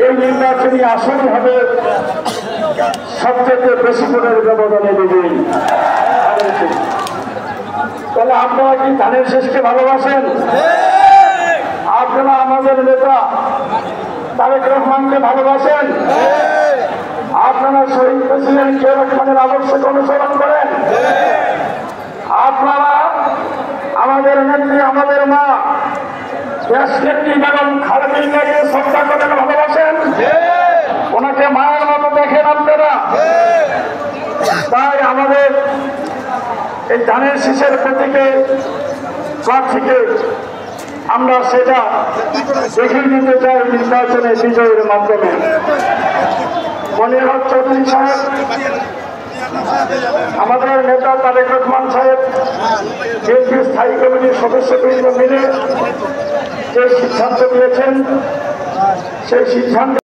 এই নির্বাচনী আসন হবে সবচেয়ে বেশি করে ব্যবধানে দেবেন। তাহলে আপনারা কি ধানের শেষকে ভালোবাসেন? আপনারা আমাদের নেতা তারেক রহমানকে ভালোবাসেন? আপনারা শহীদ প্রেসিডেন্ট জিয়া রহমানের আদর্শকে অনুসরণ করেন? আপনারা আমাদের নেত্রী, আমাদের মা দেশ নেত্রী বেগম খালেদা জিয়াকে শ্রদ্ধা করেন, ভালোবাসেন? ওনাকে মায়ের মতো দেখেন আপনারা? তাই আমাদের এই ধানের শীষের প্রতীকে প্রার্থীকে আমরা সেটা দেখিয়ে দিতে চাই নির্বাচনে বিজয়ের মাধ্যমে। মনির হক চৌধুরী সাহেব, আমাদের নেতা তারেক রহমান সাহেব বিএনপি স্থায়ী কমিটির সদস্যবৃন্দ মিলে যে সিদ্ধান্ত নিয়েছেন সেই সিদ্ধান্ত